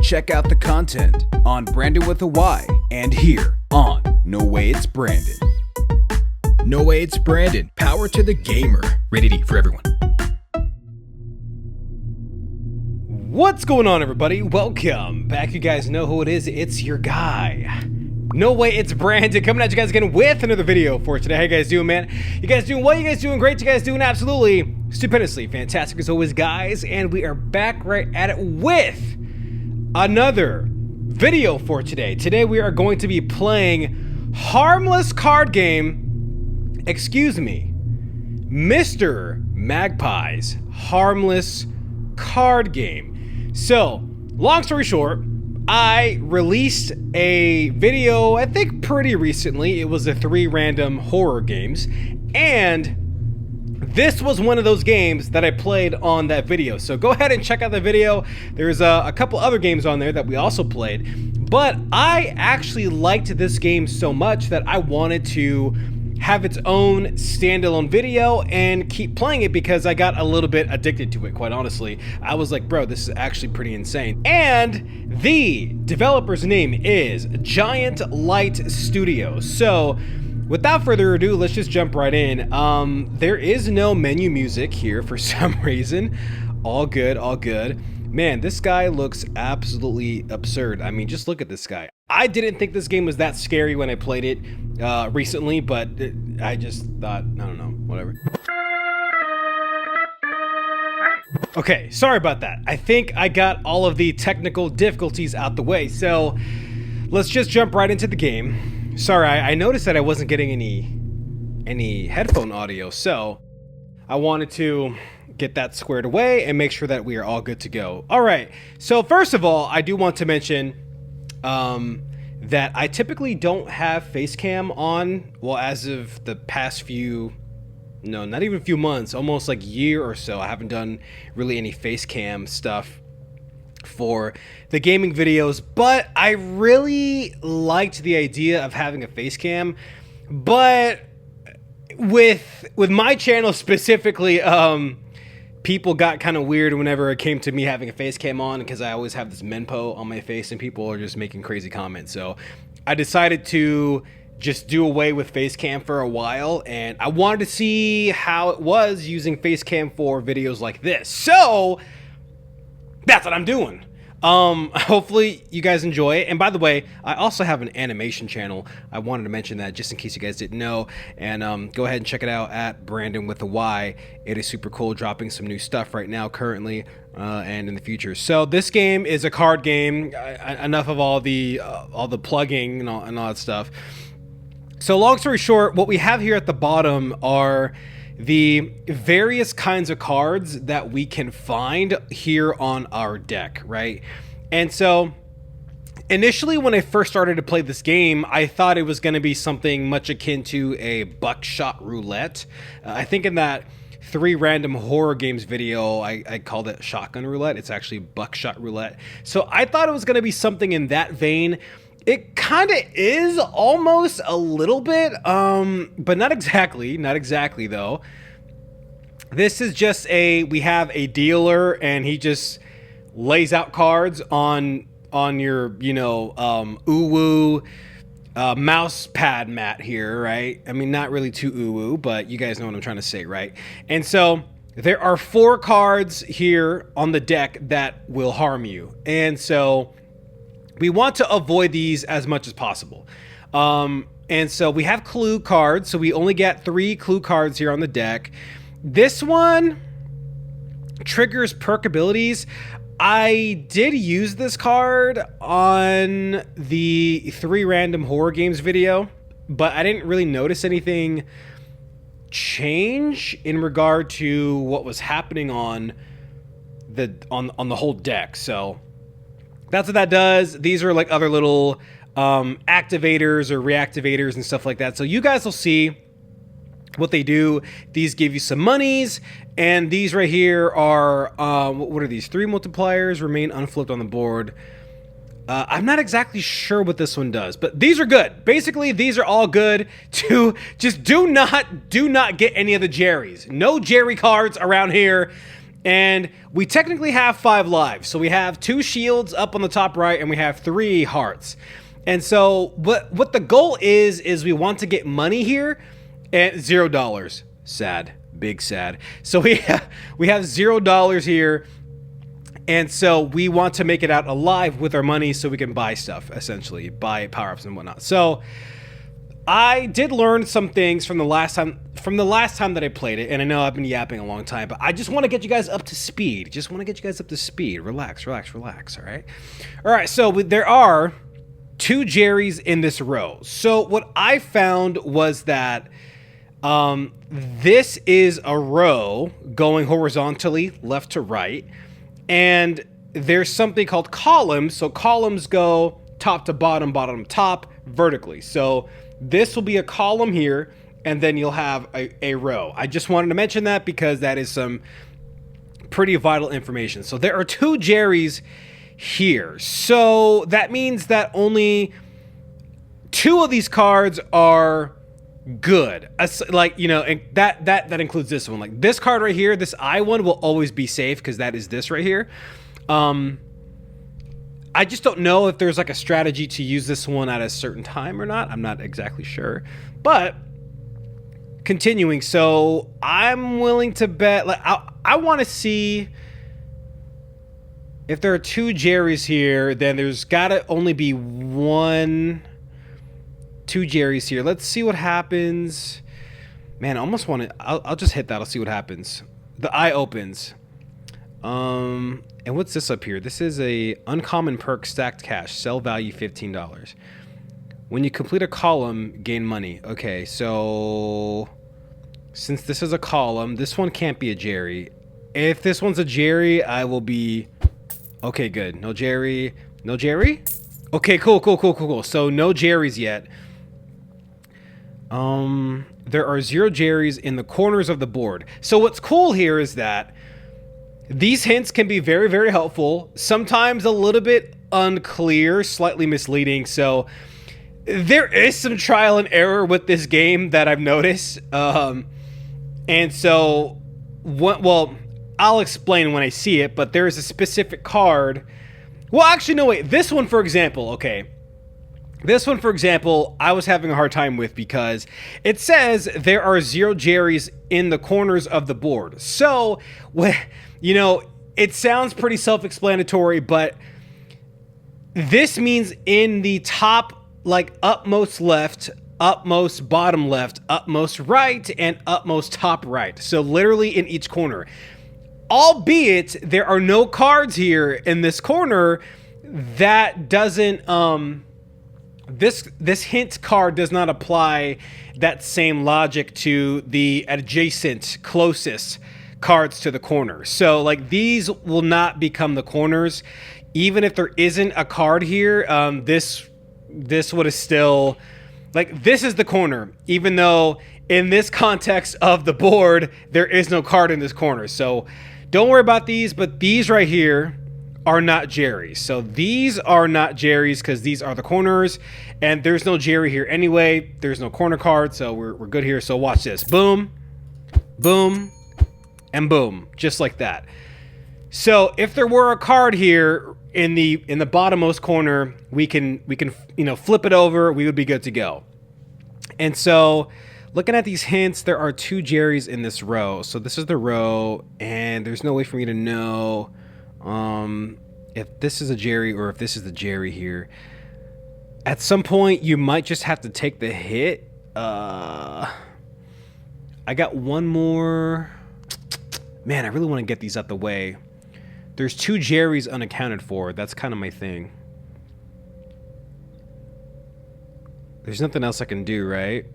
check out the content on Brandon with a Y and here on NowayitsBrandyn. NowayitsBrandyn, power to the gamer. Rated E for everyone. What's going on, everybody? Welcome back. You guys know who it is. It's your guy, NowayitsBrandyn, coming at you guys again with another video for today. How you guys doing, man? You guys doing well? You guys doing great? You guys doing absolutely stupendously fantastic as always, guys. And we are back right at it with another video for today. Today we are going to be playing Harmless card game. Excuse me, Mr. Magpie's Harmless card game. So, long story short, I released a video, I think pretty recently. It was the 3 random horror games, and this was one of those games that I played on that video. So go ahead and check out the video. There's a couple other games on there that we also played, but I actually liked this game so much that I wanted to have its own standalone video and keep playing it because I got a little bit addicted to it, quite honestly. I was like, bro, this is actually pretty insane. And the developer's name is Giant Light Studios. So without further ado, let's just jump right in. There is no menu music here for some reason. All good, all good. Man, this guy looks absolutely absurd. I mean, just look at this guy. I didn't think this game was that scary when I played it recently, but I just thought, I don't know, whatever. Okay, sorry about that. I think I got all of the technical difficulties out the way, so let's just jump right into the game. Sorry, I noticed that I wasn't getting any headphone audio, so I wanted to get that squared away and make sure that we are all good to go. All right, so first of all, I do want to mention that I typically don't have face cam on. Well, as of the past few, no, not even a few months, almost like year or so, I haven't done really any face cam stuff for the gaming videos, but I really liked the idea of having a face cam. But with my channel specifically, people got kind of weird whenever it came to me having a face cam on, because I always have this menpo on my face and people are just making crazy comments. So I decided to just do away with face cam for a while, and I wanted to see how it was using face cam for videos like this. So that's what I'm doing. Hopefully you guys enjoy it. And by the way, I also have an animation channel. I wanted to mention that just in case you guys didn't know. And go ahead and check it out at Brandon with a Y. It is super cool, dropping some new stuff right now currently and in the future. So this game is a card game. Enough of all the plugging and all that stuff. So long story short, what we have here at the bottom are the various kinds of cards that we can find here on our deck, right? And so initially when I first started to play this game, I thought it was going to be something much akin to a buckshot roulette. I think in that 3 random horror games video, I called it shotgun roulette. It's actually buckshot roulette. So I thought it was going to be something in that vein. It kind of is almost a little bit, but not exactly though. This is just we have a dealer and he just lays out cards on your, uwu mouse pad mat here, right? I mean, not really too uwu, but you guys know what I'm trying to say, right? And so there are 4 cards here on the deck that will harm you. And so we want to avoid these as much as possible. And so we have clue cards. So we only get 3 clue cards here on the deck. This one triggers perk abilities. I did use this card on the 3 random horror games video, but I didn't really notice anything change in regard to what was happening on the whole deck. So that's what that does. These are like other little activators or reactivators and stuff like that. So you guys will see what they do. These give you some monies, and these right here are what are these? 3 multipliers remain unflipped on the board. I'm not exactly sure what this one does, but these are good. Basically, these are all good to just do not get any of the Jerrys. No Jerry cards around here. And we technically have 5 lives. So we have 2 shields up on the top right, and we have 3 hearts. And so what the goal is we want to get money here at $0. Sad. Big sad. So we have $0 here. And so we want to make it out alive with our money so we can buy stuff, essentially. Buy power-ups and whatnot. So I did learn some things from the last time that I played it, and I know I've been yapping a long time, but I just want to get you guys up to speed. Relax, all right? All right, so there are 2 Jerrys in this row. So what I found was that this is a row going horizontally left to right, and there's something called columns. So columns go top to bottom, bottom to top, vertically. So this will be a column here, and then you'll have a row. I just wanted to mention that because that is some pretty vital information. So there are 2 Jerrys here. So that means that only 2 of these cards are good. Like, you know, and that includes this one. Like this card right here, this I one will always be safe because that is this right here. I just don't know if there's like a strategy to use this one at a certain time or not. I'm not exactly sure. But continuing, so I'm willing to bet, like I want to see if there are 2 Jerrys here, then there's got to only be 2 Jerrys here. Let's see what happens. Man, I almost want to, I'll just hit that. I'll see what happens. The eye opens. And what's this up here? This is a uncommon perk, stacked cash, sell value $15. When you complete a column, gain money. Okay, so since this is a column, this one can't be a Jerry. If this one's a Jerry, I will be okay. Good. No Jerry. No Jerry. Okay, cool. So no Jerrys yet. There are 0 Jerrys in the corners of the board. So what's cool here is that these hints can be very, very helpful. Sometimes a little bit unclear, slightly misleading. So there is some trial and error with this game that I've noticed. And so, well, I'll explain when I see it, but there is a specific card. Well, actually, no, wait. This one, for example, okay. This one, for example, I was having a hard time with because it says there are 0 Jerrys in the corners of the board. So, you know, it sounds pretty self-explanatory, but this means in the top, like upmost left, upmost bottom left, upmost right, and upmost top right. So literally in each corner. Albeit there are no cards here in this corner that doesn't this hint card does not apply that same logic to the adjacent closest cards to the corner. So like these will not become the corners even if there isn't a card here. This would have still, like, this is the corner, even though in this context of the board there is no card in this corner. So don't worry about these, but these right here are not Jerry's. So these are not Jerry's because these are the corners, and there's no Jerry here anyway. There's no corner card, so we're good here. So watch this. Boom, boom, and boom, just like that. So if there were a card here in the bottommost corner, we can flip it over. We would be good to go. And so looking at these hints, there are 2 Jerry's in this row. So this is the row, and there's no way for me to know if this is a Jerry or if this is the Jerry here. At some point, you might just have to take the hit. I got one more. Man, I really want to get these out the way. There's 2 Jerry's unaccounted for. That's kind of my thing. There's nothing else I can do, right?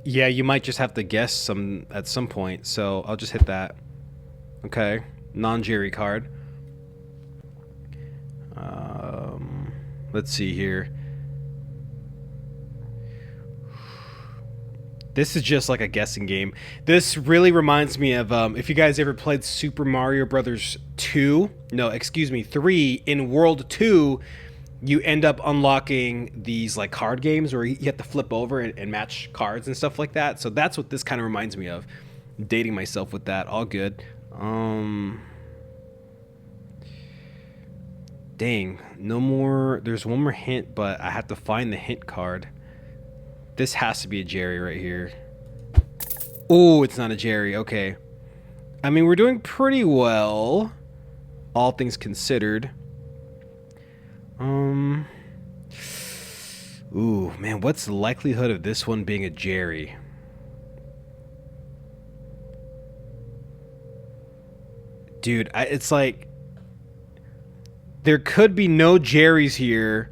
Yeah, you might just have to guess at some point. So I'll just hit that. Okay, non-Jerry card. Let's see here. This is just like a guessing game. This really reminds me of if you guys ever played Super Mario Brothers 2. No, excuse me, 3. In World 2, you end up unlocking these like card games where you have to flip over and match cards and stuff like that. So that's what this kind of reminds me of. Dating myself with that. All good. Dang, no more. There's one more hint, but I have to find the hint card. This has to be a Jerry right here. Oh, it's not a Jerry. Okay. I mean, we're doing pretty well, all things considered. Ooh, man, what's the likelihood of this one being a Jerry? Dude, it's like there could be no Jerrys here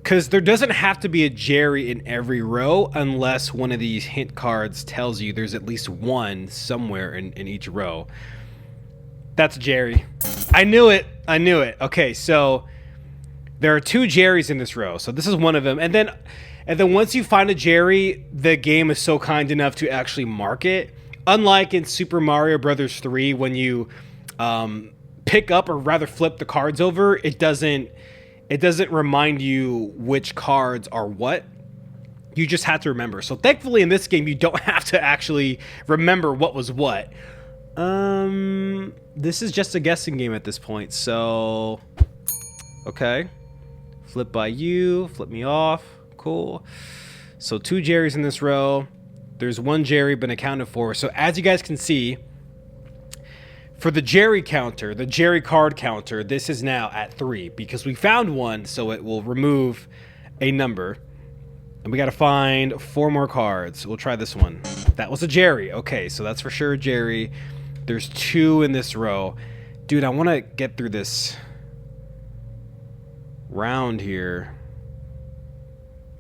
because there doesn't have to be a Jerry in every row unless one of these hint cards tells you there's at least one somewhere in each row. That's Jerry. I knew it. I knew it. Okay, so there are 2 Jerrys in this row. So this is one of them. And then once you find a Jerry, the game is so kind enough to actually mark it. Unlike in Super Mario Brothers 3, when you pick up or rather flip the cards over, it doesn't remind you which cards are what. You just have to remember. So thankfully in this game, you don't have to actually remember what was what. This is just a guessing game at this point. So, okay. Flip by you, flip me off. Cool. So 2 Jerrys in this row. There's 1 Jerry been accounted for. So as you guys can see, for the Jerry counter, the Jerry card counter, this is now at 3 because we found one, so it will remove a number. And we got to find 4 more cards. We'll try this one. That was a Jerry. Okay, so that's for sure a Jerry. There's 2 in this row. Dude, I want to get through this round here.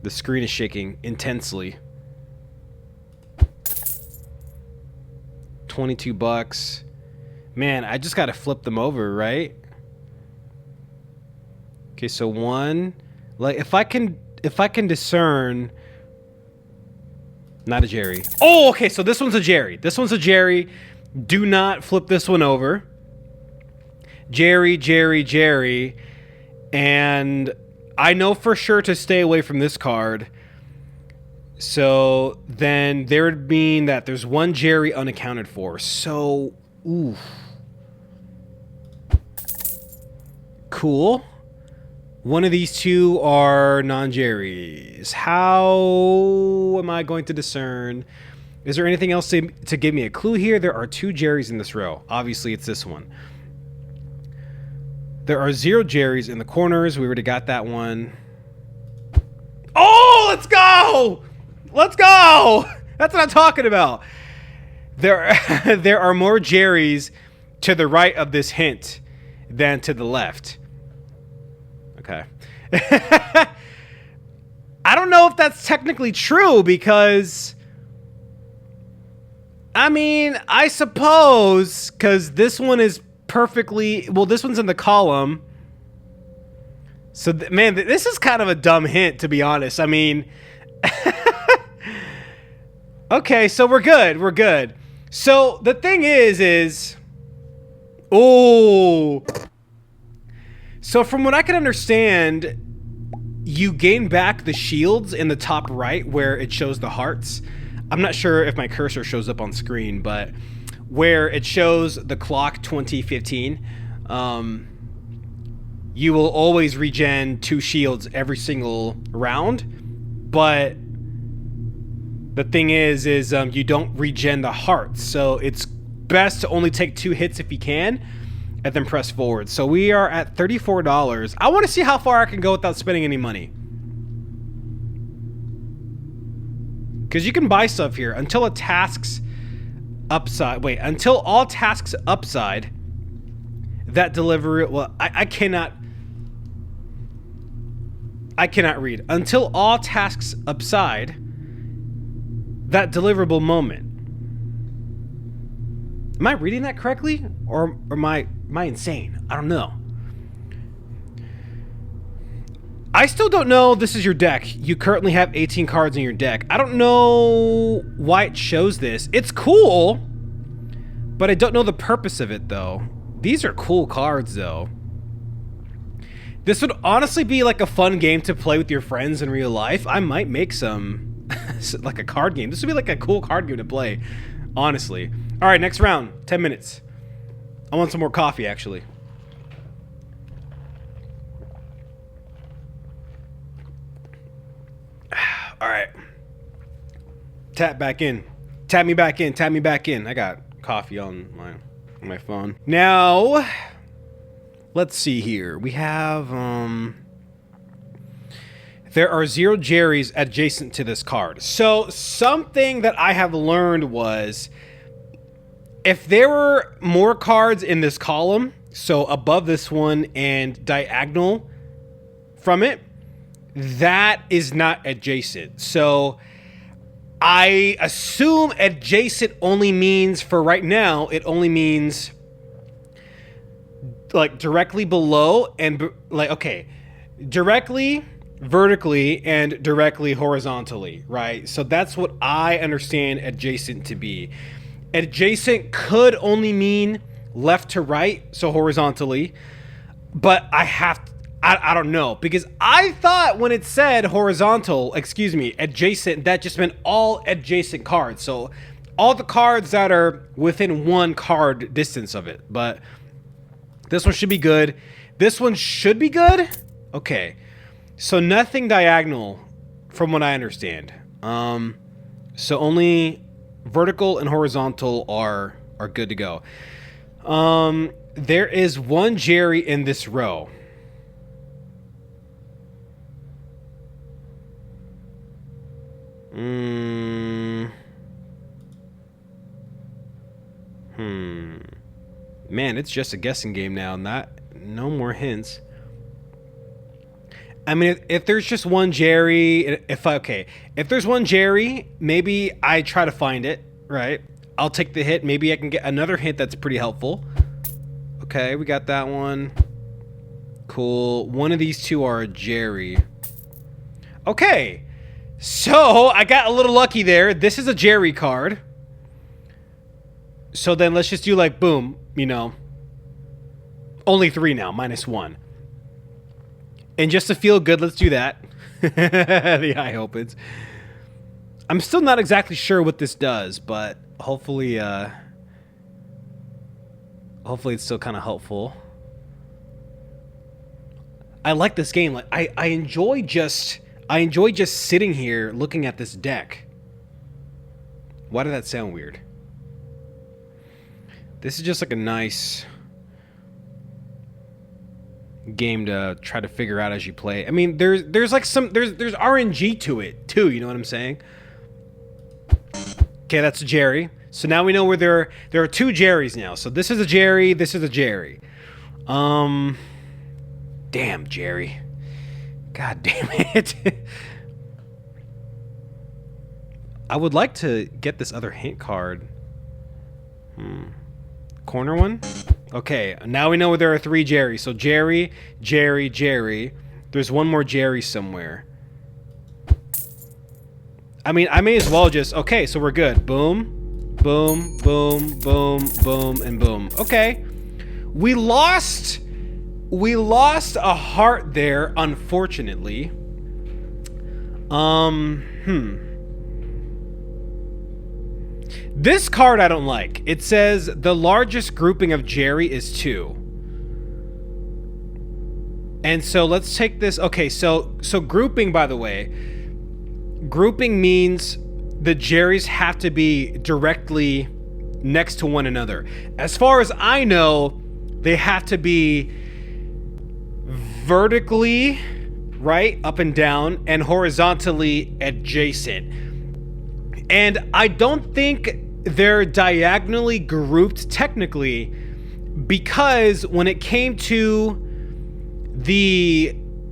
The screen is shaking intensely. $22. Man, I just got to flip them over, right? Okay, so 1. Like if I can discern, not a Jerry. Oh, okay, so this one's a Jerry. This one's a Jerry. Do not flip this one over. Jerry, Jerry, Jerry. And I know for sure to stay away from this card. So then there would mean that there's 1 Jerry unaccounted for. So, ooh. Cool. One of these 2 are non-Jerrys. How am I going to discern? Is there anything else to give me a clue here? There are 2 Jerrys in this row. Obviously, it's this one. There are 0 Jerrys in the corners. We already got that one. Oh, let's go! Let's go! That's what I'm talking about. There are more Jerrys to the right of this hint than to the left. Okay. I don't know if that's technically true because, I mean, I suppose, because this one is perfectly, well, this one's in the column. So, man, this is kind of a dumb hint, to be honest. I mean, okay, so we're good. We're good. So the thing is, oh, so from what I can understand, you gain back the shields in the top right where it shows the hearts. I'm not sure if my cursor shows up on screen, but where it shows the clock 2015, you will always regen 2 shields every single round. But the thing is you don't regen the hearts. So it's best to only take 2 hits if you can, and then press forward. So we are at $34. I want to see how far I can go without spending any money. Because you can buy stuff here until all tasks upside, that deliver, well, I cannot read. Until all tasks upside, that deliverable moment. Am I reading that correctly? Or am I insane? I don't know. I still don't know this is your deck. You currently have 18 cards in your deck. I don't know why it shows this. It's cool, but I don't know the purpose of it, though. These are cool cards, though. This would honestly be like a fun game to play with your friends in real life. I might make some, like a card game. This would be like a cool card game to play, honestly. All right, next round, 10 minutes. I want some more coffee, actually. All right. Tap back in. Tap me back in. Tap me back in. I got coffee on my phone. Now, let's see here. We have there are 0 Jerrys adjacent to this card. So something that I have learned was if there were more cards in this column, so above this one and diagonal from it, that is not adjacent. So I assume adjacent only means, for right now, it only means like directly below and like, okay, directly vertically and directly horizontally, right? So that's what I understand adjacent to be. Adjacent could only mean left to right, so horizontally, but I don't know, because I thought when it said adjacent, that just meant all adjacent cards. So all the cards that are within 1 card distance of it. But this one should be good. This one should be good. Okay. So nothing diagonal from what I understand. So only vertical and horizontal are good to go. There is 1 Jerry in this row. Man, it's just a guessing game now. No more hints. I mean, if there's just 1 Jerry, if there's 1 Jerry, maybe I try to find it, right? I'll take the hit. Maybe I can get another hint that's pretty helpful. Okay, we got that one. Cool. One of these 2 are a Jerry. Okay. So, I got a little lucky there. This is a Jerry card. So then let's just do like, boom, only 3 now, -1. And just to feel good, let's do that. The eye opens. I'm still not exactly sure what this does, but hopefully it's still kind of helpful. I like this game. Like I enjoy just sitting here looking at this deck. Why did that sound weird? This is just like a nice game to try to figure out as you play. I mean, there's RNG to it too, you know what I'm saying? Okay, that's a Jerry. So now we know where there are 2 Jerrys now. So this is a Jerry, this is a Jerry. Damn, Jerry. God damn it. I would like to get this other hint card. Corner one? Okay, now we know where there are 3 Jerrys. So Jerry, Jerry, Jerry. There's 1 more Jerry somewhere. I mean, I may as well just... Okay, so we're good. Boom, boom, boom, boom, boom, and boom. Okay. We lost a heart there, unfortunately. This card I don't like. It says the largest grouping of Jerry is 2. And so let's take this. Okay, so grouping, by the way, grouping means the Jerrys have to be directly next to one another. As far as I know, they have to be vertically, right, up and down, and horizontally adjacent. And I don't think they're diagonally grouped technically, because when it came to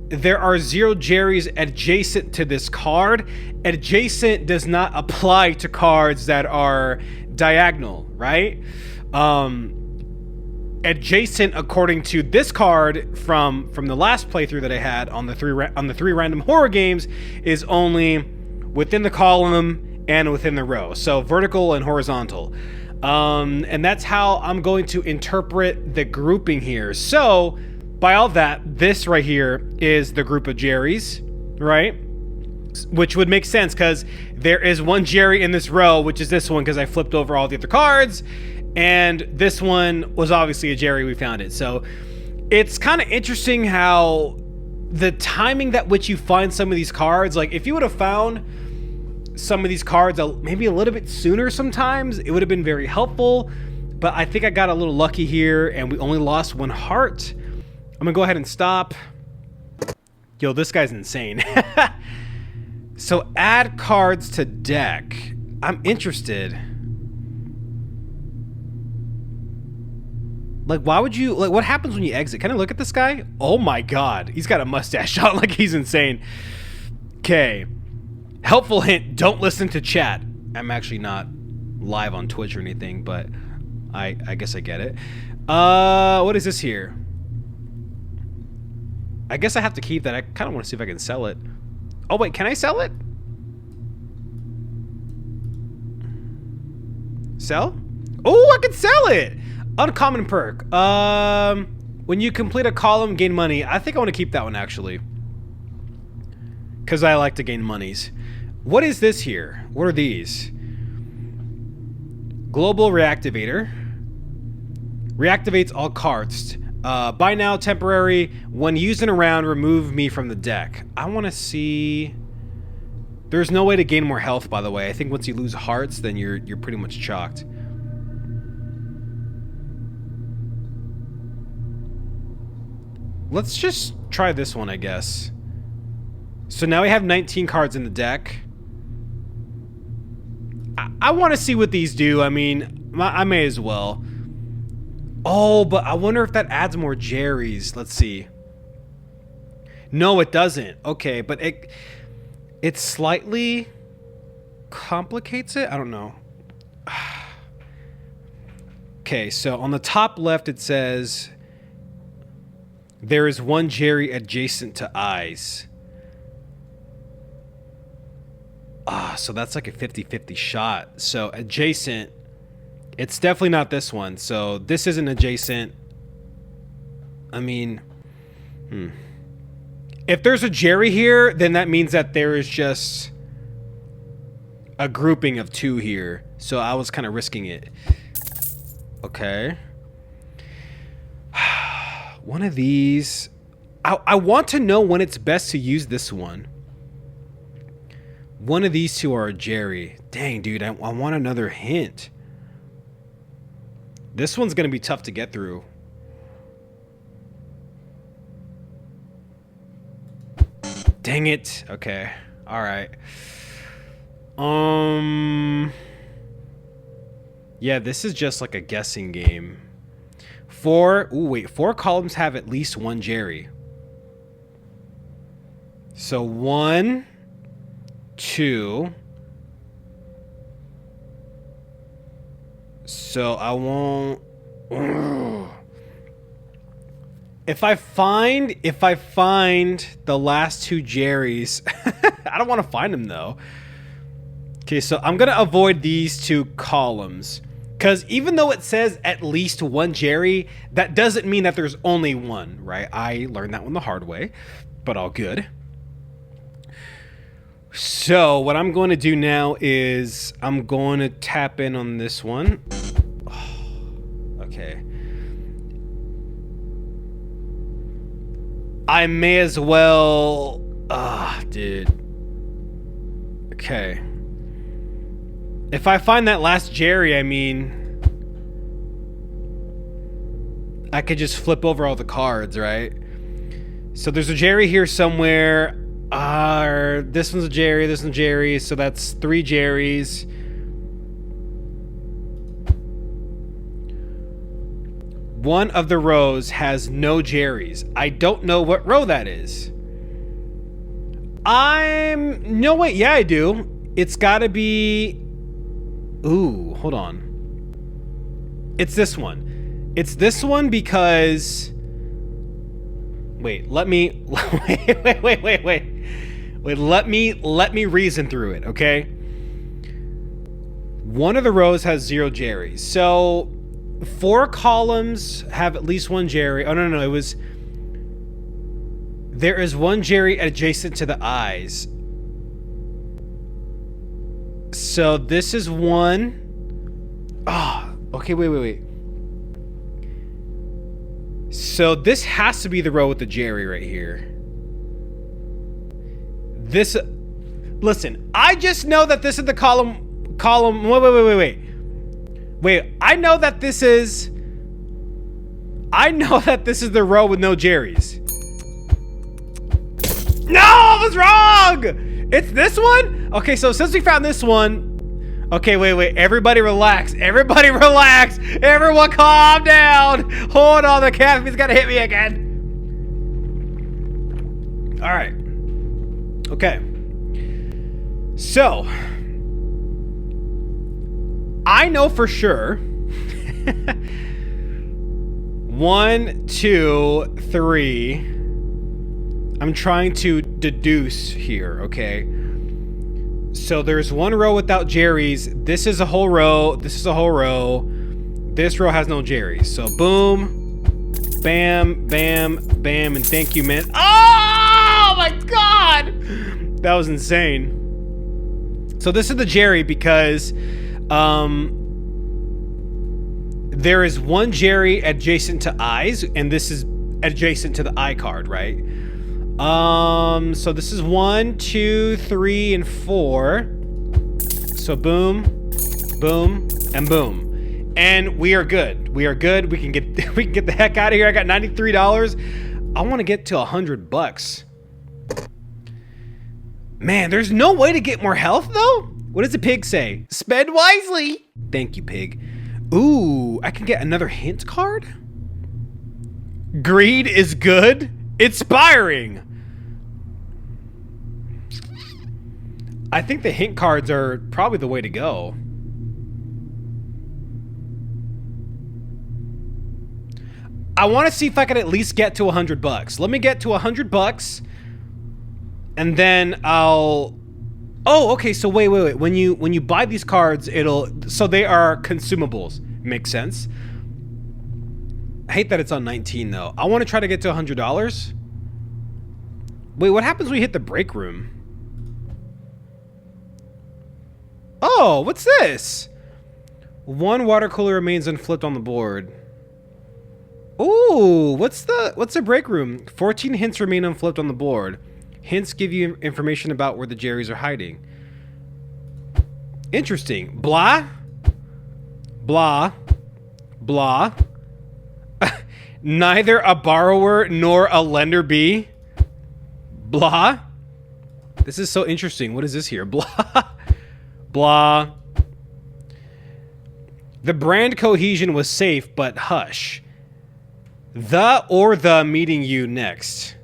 there are 0 Jerrys adjacent to this card. Adjacent does not apply to cards that are diagonal, right? Adjacent, according to this card from the last playthrough that I had on the three random horror games, is only within the column and within the row. So vertical and horizontal. And that's how I'm going to interpret the grouping here. So by all that, this right here is the group of Jerrys, right? Which would make sense because there is 1 Jerry in this row, which is this one, because I flipped over all the other cards. And this one was obviously a Jerry. We found it. So it's kind of interesting how the timing that which you find some of these cards, like if you would have found some of these cards maybe a little bit sooner sometimes, it would have been very helpful. But I think I got a little lucky here and we only lost 1 heart. I'm gonna go ahead and stop. Yo, this guy's insane. So add cards to deck. I'm interested. Like, why would you, like, what happens when you exit? Can I look at this guy? Oh my God, he's got a mustache shot like he's insane. Okay. Helpful hint, don't listen to chat. I'm actually not live on Twitch or anything, but I guess I get it. What is this here? I guess I have to keep that. I kind of want to see if I can sell it. Oh wait, can I sell it? Sell? Oh, I can sell it! Uncommon perk. When you complete a column, gain money. I think I want to keep that one actually, because I like to gain monies. What is this here? What are these? Global reactivator. Reactivates all cards. Buy now, temporary. When used in a round, remove me from the deck. I want to see. There's no way to gain more health, by the way. I think once you lose hearts, then you're pretty much chalked. Let's just try this one, I guess. So now we have 19 cards in the deck. I want to see what these do. I mean, I may as well. Oh, but I wonder if that adds more Jerry's. Let's see. No, it doesn't. Okay, but it slightly complicates it. I don't know. Okay, so on the top left it says there is 1 Jerry adjacent to eyes. So that's like a 50-50 shot. So adjacent, it's definitely not this one. So this isn't adjacent. I mean, if there's a Jerry here, then that means that there is just a grouping of 2 here. So I was kind of risking it. Okay. One of these. I want to know when it's best to use this one. One of these 2 are a Jerry. Dang, dude, I want another hint. This one's going to be tough to get through. Dang it. Okay. All right. Yeah, this is just like a guessing game. 4 columns have at least 1 Jerry. So 1, 2. So I won't. If I find the last 2 Jerrys, I don't want to find them though. Okay, so I'm gonna avoid these 2 columns, because even though it says at least 1 Jerry, that doesn't mean that there's only 1, right? I learned that one the hard way, but all good. So what I'm going to do now is I'm going to tap in on this one. Oh, okay. I may as well... dude. Okay. If I find that last Jerry, I mean... I could just flip over all the cards, right? So there's a Jerry here somewhere. This one's a Jerry, this one's a Jerry, so that's 3 Jerrys. One of the rows has no Jerrys. I don't know what row that is. No, wait, yeah, I do. It's gotta be... Ooh, hold on. It's this one. It's this one because... Wait, let me... Wait, let me reason through it, okay? One of the rows has 0 Jerrys. So 4 columns have at least 1 Jerry. Oh, no, it was... There is 1 Jerry adjacent to the eyes. So this is 1. Oh, okay, wait. So this has to be the row with the Jerry right here. This, listen, I just know that this is the column, wait, I know that this is the row with no Jerry's. No, I was wrong! It's this one? Okay, so since we found this one, okay, wait, everybody relax, everyone calm down. Hold on, the caffeine's gonna hit me again. All right, okay. So, I know for sure 1, 2, 3. I'm trying to deduce here, okay? So there's one row without Jerry's. This is a whole row. This is a whole row. This row has no Jerry's. So boom, bam, bam, bam, and thank you, man. Oh my God! That was insane. So this is the Jerry because there is one Jerry adjacent to eyes, and this is adjacent to the eye card, right? So this is 1, 2, 3, and 4. So boom, boom, and boom. And we are good. We are good. We can get the heck out of here. I got $93. I want to get to $100. Man, there's no way to get more health though? What does the pig say? Spend wisely. Thank you, pig. Ooh, I can get another hint card? Greed is good. Inspiring. I think the hint cards are probably the way to go. I want to see if I can at least get to $100. Let me get to $100, and then I'll. Oh, okay. So wait. When you buy these cards, so they are consumables. Makes sense. I hate that it's on 19 though. I want to try to get to $100. Wait, what happens when we hit the break room? Oh, what's this? One water cooler remains unflipped on the board. Ooh, what's the break room? 14 hints remain unflipped on the board. Hints give you information about where the Jerrys are hiding. Interesting. Blah. Blah. Blah. Neither a borrower nor a lender be. Blah. This is so interesting. What is this here? Blah. Blah. The brand cohesion was safe, but hush. The meeting you next.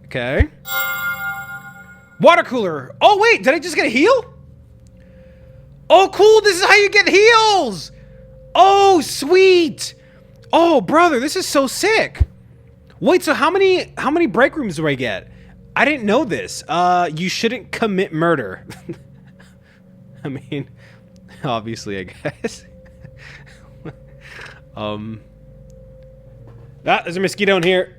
Okay. Water cooler. Oh, wait. Did I just get a heal? Oh, cool. This is how you get heals. Oh, sweet. Oh, brother. This is so sick. Wait, so how many break rooms do I get? I didn't know this. You shouldn't commit murder. I mean, obviously, I guess. There's a mosquito in here.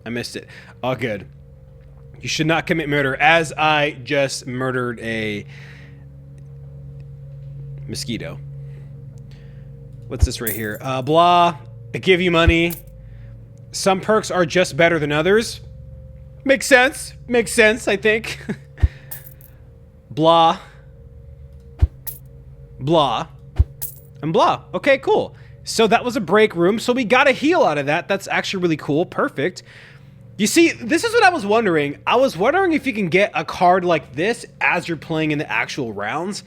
I missed it. Oh, good. You should not commit murder, as I just murdered a mosquito. What's this right here? Blah. I give you money. Some perks are just better than others. Makes sense. Makes sense, I think. Blah. Blah. And blah. Okay, cool. So that was a break room. So we got a heal out of that. That's actually really cool. Perfect. You see, this is what I was wondering. I was wondering if you can get a card like this as you're playing in the actual rounds.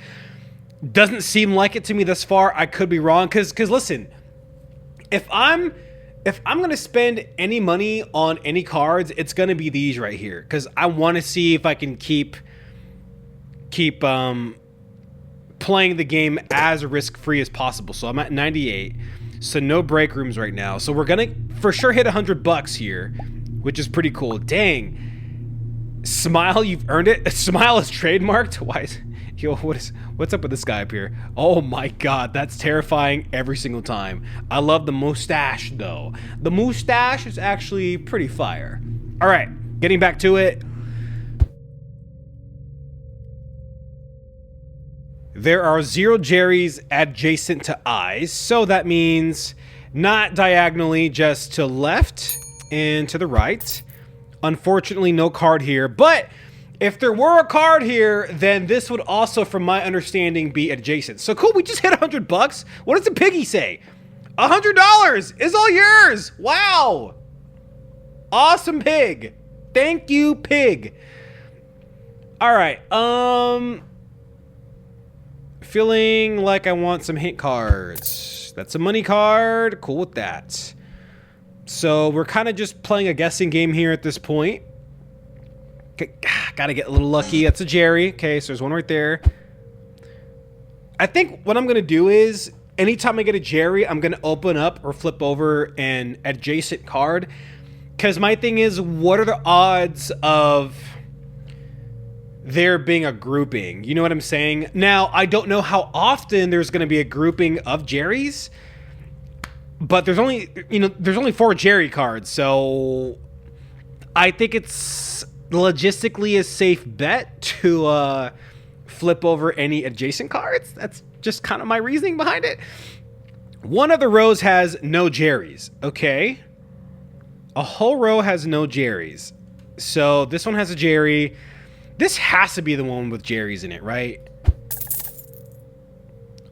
Doesn't seem like it to me thus far. I could be wrong. Because listen, if I'm gonna spend any money on any cards, it's gonna be these right here. Because I want to see if I can keep playing the game as risk-free as possible. So I'm at 98. So no break rooms right now. So we're gonna for sure hit $100 here, which is pretty cool. Dang. Smile, you've earned it. Smile is trademarked. Why is, yo, what's up with this guy up here? Oh my god, that's terrifying every single time. I love the mustache though. The mustache is actually pretty fire. All right, getting back to it. There are 0 Jerrys adjacent to eyes, so that means not diagonally, just to left and to the right. Unfortunately, no card here, but if there were a card here, then this would also, from my understanding, be adjacent. So cool, we just hit $100. What does the piggy say? $100 is all yours. Wow. Awesome pig. Thank you, pig. All right. Feeling like I want some hint cards. That's a money card. Cool with that. So we're kind of just playing a guessing game here at this point. Gotta get a little lucky. That's a Jerry. Okay, so there's one right there. I think what I'm gonna do is, anytime I get a Jerry, I'm gonna open up or flip over an adjacent card. Because my thing is, what are the odds of there being a grouping? You know what I'm saying? Now, I don't know how often there's gonna be a grouping of Jerrys, but there's only 4 Jerry cards, so I think it's logistically a safe bet to flip over any adjacent cards. That's just kind of my reasoning behind it. One of the rows has no Jerrys. Okay. A whole row has no Jerrys. So this one has a Jerry. This has to be the one with Jerrys in it, right?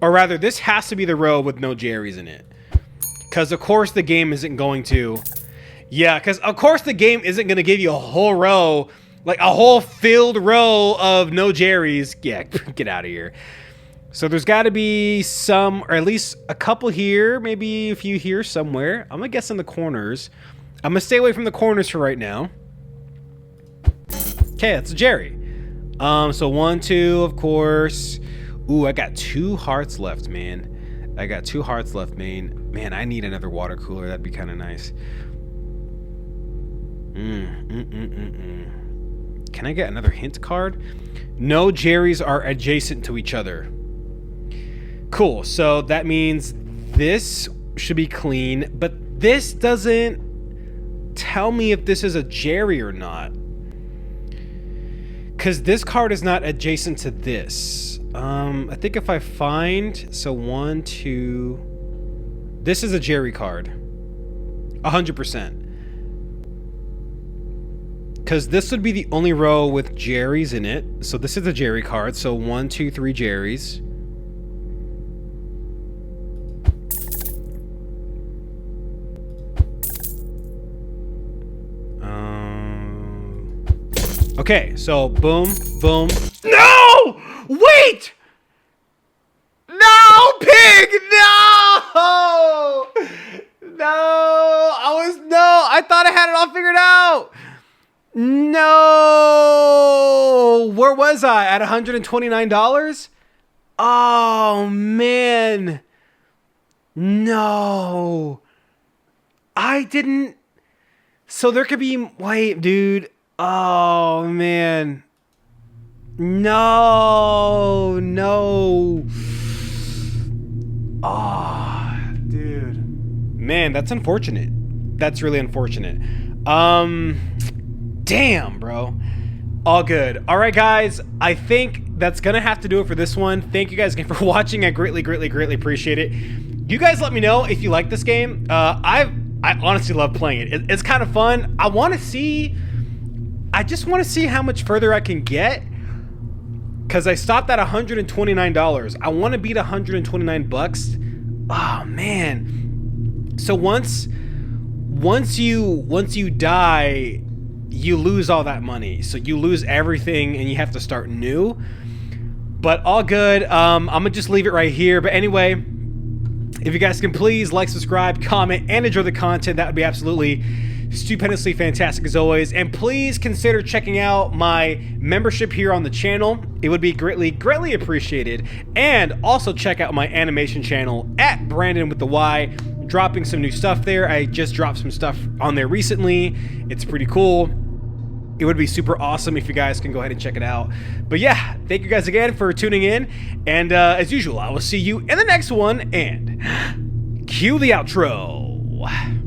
Or rather, this has to be the row with no Jerrys in it. Because, of course, the game isn't going to... Yeah, because of course the game isn't going to give you a whole row, like a whole filled row of no Jerrys. Yeah, get out of here. So there's got to be some, or at least a couple here, maybe a few here somewhere. I'm going to guess in the corners. I'm going to stay away from the corners for right now. Okay, that's a Jerry. So 1, 2, of course. Ooh, I got 2 hearts left, man. I got 2 hearts left, man. Man, I need another water cooler. That'd be kind of nice. Can I get another hint card? No Jerrys are adjacent to each other. Cool. So that means this should be clean, but this doesn't tell me if this is a Jerry or not. Because this card is not adjacent to this. I think if I find... So 1, 2... This is a Jerry card. 100%. Because this would be the only row with Jerrys in it. So this is a Jerry card. So 1, 2, 3 Jerrys. Okay, so boom, boom. No! Wait! No, pig! No! No! I thought I had it all figured out! No! Where was I? At $129? Oh, man. No. I didn't... So there could be... Wait, dude. Oh, man. No. Oh, dude. Man, that's unfortunate. That's really unfortunate. Damn, bro. All good. All right, guys. I think that's going to have to do it for this one. Thank you guys again for watching. I greatly appreciate it. You guys let me know if you like this game. I honestly love playing it. It's kind of fun. I just want to see how much further I can get. Because I stopped at $129. I want to beat 129 bucks. Oh, man. So once you die, you lose all that money. So you lose everything and you have to start new. But all good. I'm going to just leave it right here. But anyway, if you guys can please like, subscribe, comment, and enjoy the content, that would be absolutely stupendously fantastic as always. And please consider checking out my membership here on the channel. It would be greatly appreciated. And also check out my animation channel at Brandon with the Y, dropping some new stuff there. I just dropped some stuff on there recently. It's pretty cool. It would be super awesome if you guys can go ahead and check it out. But yeah, thank you guys again for tuning in. And as usual, I will see you in the next one. And cue the outro.